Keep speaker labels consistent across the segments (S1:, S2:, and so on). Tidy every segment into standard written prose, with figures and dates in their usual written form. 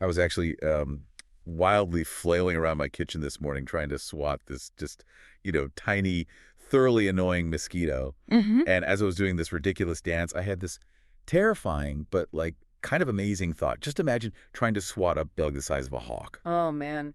S1: I was actually wildly flailing around my kitchen this morning trying to swat this just, tiny, thoroughly annoying mosquito.
S2: Hmm.
S1: And as I was doing this ridiculous dance, I had this terrifying but like kind of amazing thought. Just imagine trying to swat a bug the size of a hawk.
S2: Oh, man.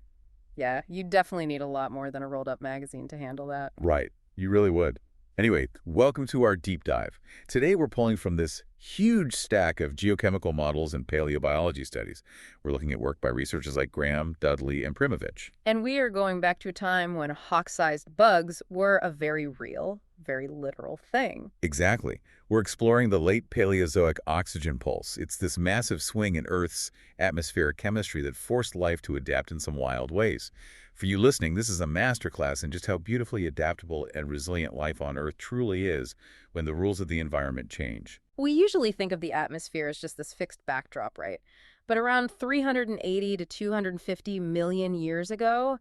S2: Yeah, you definitely need a lot more than a rolled up magazine to handle that.
S1: Right. You really would. Anyway, welcome to our deep dive. Today we're pulling from this huge stack of geochemical models and paleobiology studies. We're looking at work by researchers like Graham, Dudley, and Primovich.
S2: And we are going back to a time when hawk-sized bugs were a very real, very literal thing.
S1: Exactly. We're exploring the late Paleozoic oxygen pulse. It's this massive swing in Earth's atmospheric chemistry that forced life to adapt in some wild ways. For you listening, this is a masterclass in just how beautifully adaptable and resilient life on Earth truly is when the rules of the environment change.
S2: We usually think of the atmosphere as just this fixed backdrop, right? But around 380 to 250 million years ago,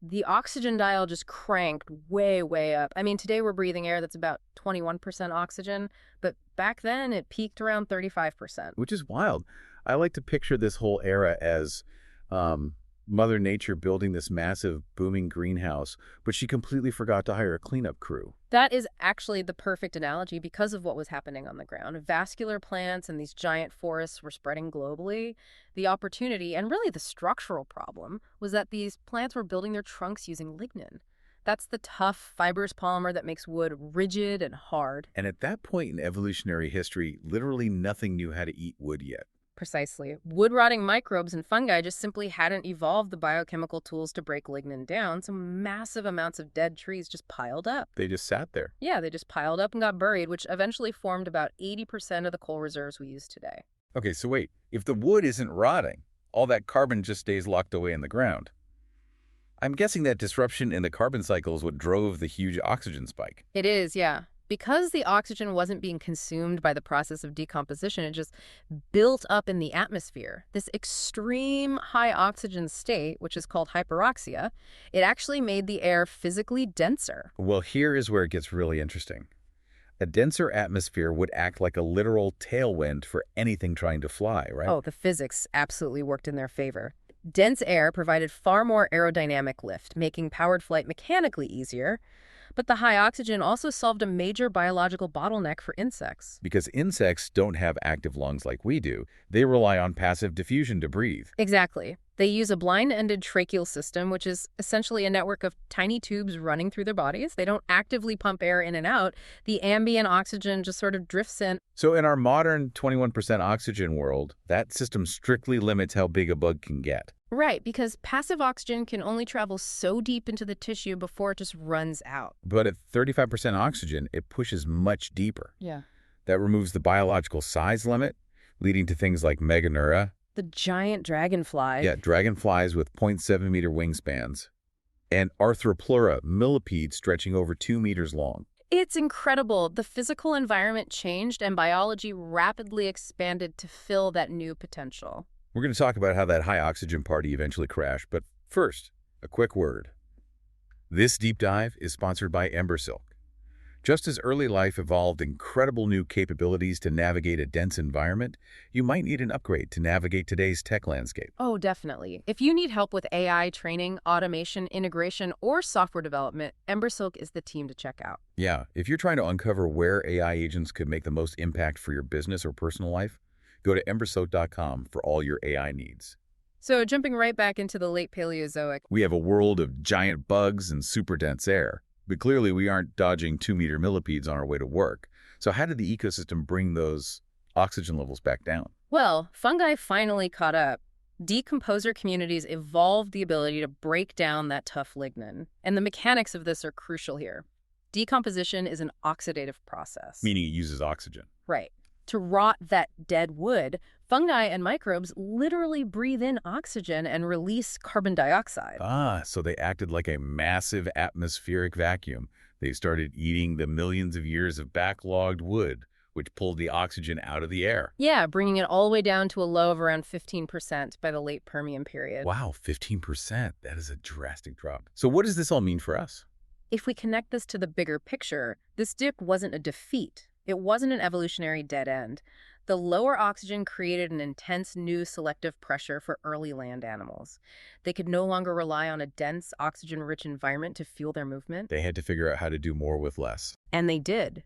S2: the oxygen dial just cranked way, way up. I mean, today we're breathing air that's about 21% oxygen, but back then it peaked around 35%.
S1: Which is wild. I like to picture this whole era as Mother Nature building this massive, booming greenhouse, but she completely forgot to hire a cleanup crew.
S2: That is actually the perfect analogy because of what was happening on the ground. Vascular plants and these giant forests were spreading globally. The opportunity, and really the structural problem, was that these plants were building their trunks using lignin. That's the tough, fibrous polymer that makes wood rigid and hard.
S1: And at that point in evolutionary history, literally nothing knew how to eat wood yet.
S2: Precisely. Wood-rotting microbes and fungi just simply hadn't evolved the biochemical tools to break lignin down, so massive amounts of dead trees just piled up.
S1: They just sat there.
S2: Yeah, they just piled up and got buried, which eventually formed about 80% of the coal reserves we use today.
S1: Okay, so wait. If the wood isn't rotting, all that carbon just stays locked away in the ground. I'm guessing that disruption in the carbon cycle is what drove the huge oxygen spike.
S2: It is, yeah. Because the oxygen wasn't being consumed by the process of decomposition, it just built up in the atmosphere. This extreme high oxygen state, which is called hyperoxia, it actually made the air physically denser.
S1: Well, here is where it gets really interesting. A denser atmosphere would act like a literal tailwind for anything trying to fly, right?
S2: Oh, the physics absolutely worked in their favor. Dense air provided far more aerodynamic lift, making powered flight mechanically easier. But the high oxygen also solved a major biological bottleneck for insects.
S1: Because insects don't have active lungs like we do. They rely on passive diffusion to breathe.
S2: Exactly. They use a blind-ended tracheal system, which is essentially a network of tiny tubes running through their bodies. They don't actively pump air in and out. The ambient oxygen just sort of drifts in.
S1: So in our modern 21% oxygen world, that system strictly limits how big a bug can get.
S2: Right, because passive oxygen can only travel so deep into the tissue before it just runs out.
S1: But at 35% oxygen, it pushes much deeper.
S2: Yeah.
S1: That removes the biological size limit, leading to things like meganeura.
S2: The giant dragonfly.
S1: Yeah, dragonflies with 0.7-meter wingspans. And Arthropleura, millipedes stretching over 2 meters long.
S2: It's incredible. The physical environment changed and biology rapidly expanded to fill that new potential.
S1: We're going to talk about how that high oxygen party eventually crashed, but first, a quick word. This deep dive is sponsored by Embersilk. Just as early life evolved incredible new capabilities to navigate a dense environment, you might need an upgrade to navigate today's tech landscape.
S2: Oh, definitely. If you need help with AI training, automation, integration, or software development, Embersilk is the team to check out.
S1: Yeah, if you're trying to uncover where AI agents could make the most impact for your business or personal life, go to embersilk.com for all your AI needs.
S2: So jumping right back into the late Paleozoic.
S1: We have a world of giant bugs and super dense air, but clearly we aren't dodging 2-meter millipedes on our way to work. So how did the ecosystem bring those oxygen levels back down?
S2: Well, fungi finally caught up. Decomposer communities evolved the ability to break down that tough lignin. And the mechanics of this are crucial here. Decomposition is an oxidative process.
S1: Meaning it uses oxygen.
S2: Right. To rot that dead wood, fungi and microbes literally breathe in oxygen and release carbon dioxide.
S1: Ah, so they acted like a massive atmospheric vacuum. They started eating the millions of years of backlogged wood, which pulled the oxygen out of the air.
S2: Yeah, bringing it all the way down to a low of around 15% by the late Permian period.
S1: Wow, 15%. That is a drastic drop. So what does this all mean for us?
S2: If we connect this to the bigger picture, this dip wasn't a defeat. It wasn't an evolutionary dead end. The lower oxygen created an intense new selective pressure for early land animals. They could no longer rely on a dense, oxygen-rich environment to fuel their movement.
S1: They had to figure out how to do more with less.
S2: And they did.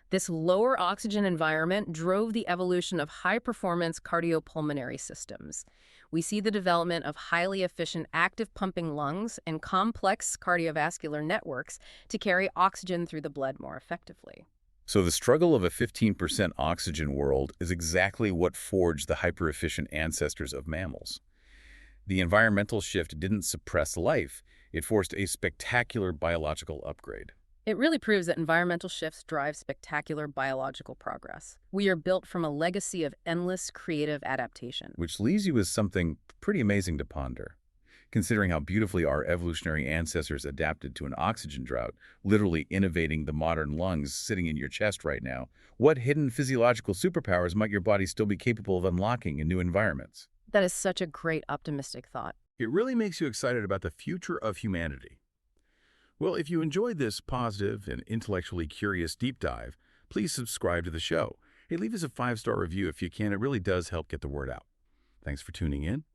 S2: This lower oxygen environment drove the evolution of high-performance cardiopulmonary systems. We see the development of highly efficient active pumping lungs and complex cardiovascular networks to carry oxygen through the blood more effectively.
S1: So the struggle of a 15% oxygen world is exactly what forged the hyper-efficient ancestors of mammals. The environmental shift didn't suppress life, it forced a spectacular biological upgrade.
S2: It really proves that environmental shifts drive spectacular biological progress. We are built from a legacy of endless creative adaptation.
S1: Which leaves you with something pretty amazing to ponder. Considering how beautifully our evolutionary ancestors adapted to an oxygen drought, literally innovating the modern lungs sitting in your chest right now, what hidden physiological superpowers might your body still be capable of unlocking in new environments?
S2: That is such a great optimistic thought.
S1: It really makes you excited about the future of humanity. Well, if you enjoyed this positive and intellectually curious deep dive, please subscribe to the show. Hey, leave us a 5-star review if you can. It really does help get the word out. Thanks for tuning in.